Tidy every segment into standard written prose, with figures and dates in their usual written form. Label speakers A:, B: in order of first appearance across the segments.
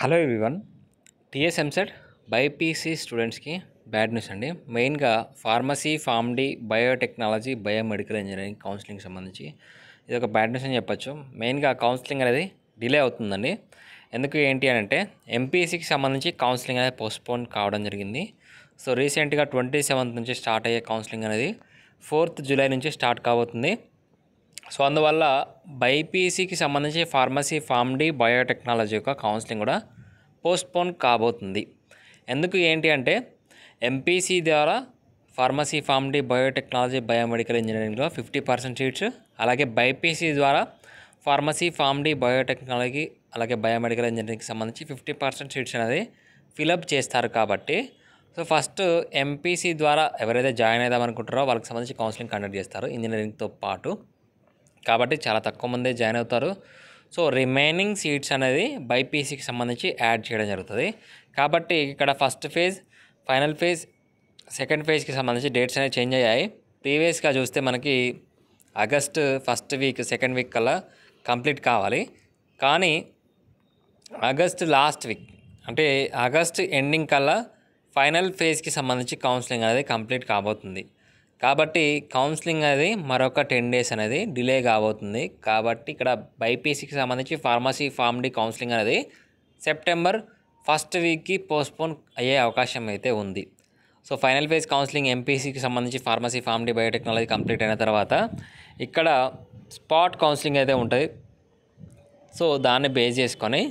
A: Hello everyone. TS EAMCET BiPC స్టూడెంట్స్కి bad news అండి. మెయిన్గా pharmacy, PharmD, biotechnology, biomedical engineering counselling సంబంధించి ఇది ఒక బ్యాడ్ న్యూస్ అని చెప్పొచ్చు. మెయిన్గా కౌన్సిలింగ్ అనేది డిలే అవుతుందండి. ఎందుకు ఏంటి అని అంటే ఎంపీసీకి సంబంధించి కౌన్సిలింగ్ అనేది పోస్ట్పోన్ కావడం జరిగింది. సో రీసెంట్గా 27th నుంచి స్టార్ట్ అయ్యే కౌన్సిలింగ్ అనేది 4th జూలై నుంచి స్టార్ట్ కాబోతుంది. సో అందువల్ల బైపీసీకి సంబంధించి ఫార్మసీ, ఫార్మడీ, బయోటెక్నాలజీ యొక్క కౌన్సిలింగ్ కూడా పోస్ట్పోన్ కాబోతుంది. ఎందుకు ఏంటి అంటే ఎంపీసీ ద్వారా ఫార్మసీ, ఫార్మడీ, బయోటెక్నాలజీ, బయోమెడికల్ ఇంజనీరింగ్లో 50% సీట్స్, అలాగే బైపీసీ ద్వారా ఫార్మసీ, ఫార్మడీ, బయోటెక్నాలజీ, అలాగే బయోమెడికల్ ఇంజనీరింగ్కి సంబంధించి 50% సీట్స్ అనేది ఫిలప్ చేస్తారు. కాబట్టి సో ఫస్ట్ ఎంపీసీ ద్వారా ఎవరైతే జాయిన్ అవుదాం అనుకుంటారో వాళ్ళకి సంబంధించి కౌన్సిలింగ్ కండక్ట్ చేస్తారు ఇంజనీరింగ్తో పాటు. కాబట్టి చాలా తక్కువ మంది జాయిన్ అవుతారు. సో రిమైనింగ్ సీట్స్ అనేది బైపీసీకి సంబంధించి యాడ్ చేయడం జరుగుతుంది. కాబట్టి ఇక్కడ first phase, final phase, second ఫేజ్కి సంబంధించి డేట్స్ అనేవి చేంజ్ అయ్యాయి. ప్రీవియస్గా చూస్తే మనకి August first week, second week కల్లా కంప్లీట్ కావాలి. కానీ ఆగస్ట్ లాస్ట్ వీక్ అంటే ఆగస్ట్ ఎండింగ్ కల్లా ఫైనల్ ఫేజ్కి సంబంధించి కౌన్సిలింగ్ అనేది కంప్లీట్ కాబోతుంది. కాబట్టి కౌన్సిలింగ్ అనేది మరొక 10 days అనేది డిలే కాబోతుంది. కాబట్టి ఇక్కడ బైపీసీకి సంబంధించి ఫార్మసీ, ఫార్మడీ కౌన్సిలింగ్ అనేది సెప్టెంబర్ ఫస్ట్ వీక్కి పోస్ట్పోన్ అయ్యే అవకాశం అయితే ఉంది. సో ఫైనల్ ఫేజ్ కౌన్సిలింగ్ ఎంపీసీకి సంబంధించి ఫార్మసీ, ఫార్మడీ, బయోటెక్నాలజీ కంప్లీట్ అయిన తర్వాత ఇక్కడ స్పాట్ కౌన్సిలింగ్ అయితే ఉంటుంది. సో దాన్ని బేస్ చేసుకొని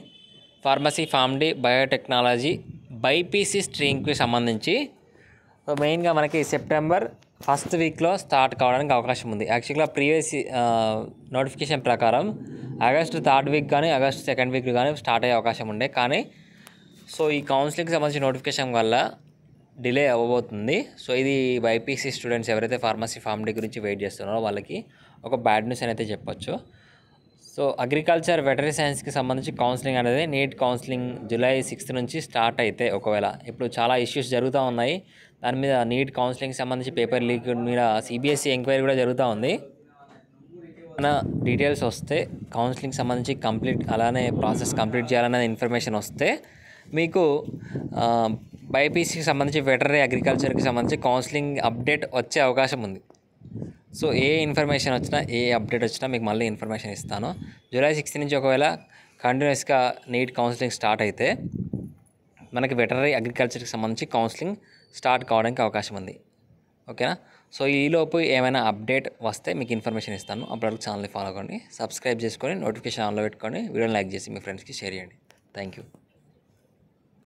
A: ఫార్మసీ, ఫార్మడీ, బయోటెక్నాలజీ, బైపీసీ స్ట్రీమ్కి సంబంధించి మెయిన్గా మనకి సెప్టెంబర్ ఫస్ట్ వీక్లో స్టార్ట్ కావడానికి అవకాశం ఉంది. యాక్చువల్గా ప్రీవియస్ నోటిఫికేషన్ ప్రకారం ఆగస్ట్ థర్డ్ వీక్ కానీ ఆగస్ట్ సెకండ్ వీక్ కానీ స్టార్ట్ అయ్యే అవకాశం ఉండే. కానీ సో ఈ కౌన్సిలింగ్కి సంబంధించిన నోటిఫికేషన్ వల్ల డిలే అవ్వబోతుంది. సో ఇది బైపీసీ స్టూడెంట్స్ ఎవరైతే ఫార్మసీ, ఫార్మడీ గురించి వెయిట్ చేస్తున్నారో వాళ్ళకి ఒక బ్యాడ్ న్యూస్ అని అయితే చెప్పొచ్చు. సో అగ్రికల్చర్, వెటరీ సైన్స్కి సంబంధించి కౌన్సిలింగ్ అనేది నీట్ కౌన్సిలింగ్ జూలై 6th నుంచి స్టార్ట్ అయితే ఒకవేళ ఇప్పుడు చాలా ఇష్యూస్ జరుగుతూ ఉన్నాయి. దాని మీద నీట్ కౌన్సిలింగ్కి సంబంధించి పేపర్ లీక్ మీద సిబిఎస్ఈ ఎంక్వైరీ కూడా జరుగుతూ ఉంది. మన డీటెయిల్స్ వస్తే కౌన్సిలింగ్కి సంబంధించి కంప్లీట్ అలానే ప్రాసెస్ కంప్లీట్ చేయాలనే ఇన్ఫర్మేషన్ వస్తే మీకు బైపీసీకి సంబంధించి వెటరీ, అగ్రికల్చర్కి సంబంధించి కౌన్సిలింగ్ అప్డేట్ వచ్చే అవకాశం ఉంది. సో ఏ ఇన్ఫర్మేషన్ వచ్చినా, ఏ అప్డేట్ వచ్చినా మీకు మళ్ళీ ఇన్ఫర్మేషన్ ఇస్తాను. జూలై 6th నుంచి ఒకవేళ కంటిన్యూస్గా నీట్ కౌన్సిలింగ్ స్టార్ట్ అయితే మనకి వెటరీ, అగ్రికల్చర్కి సంబంధించి కౌన్సిలింగ్ స్టార్ట్ కావడానికి అవకాశం ఉంది. ఓకేనా? సో ఈలోపు ఏమైనా అప్డేట్ వస్తే మీకు ఇన్ఫర్మేషన్ ఇస్తాను. అప్పటివరకు ఛానల్ని ఫాలో అవ్వండి, సబ్స్క్రైబ్ చేసుకొని నోటిఫికేషన్ ఆన్లో పెట్టుకొని వీడియోని లైక్ చేసి మీ ఫ్రెండ్స్కి షేర్ చేయండి. Thank you.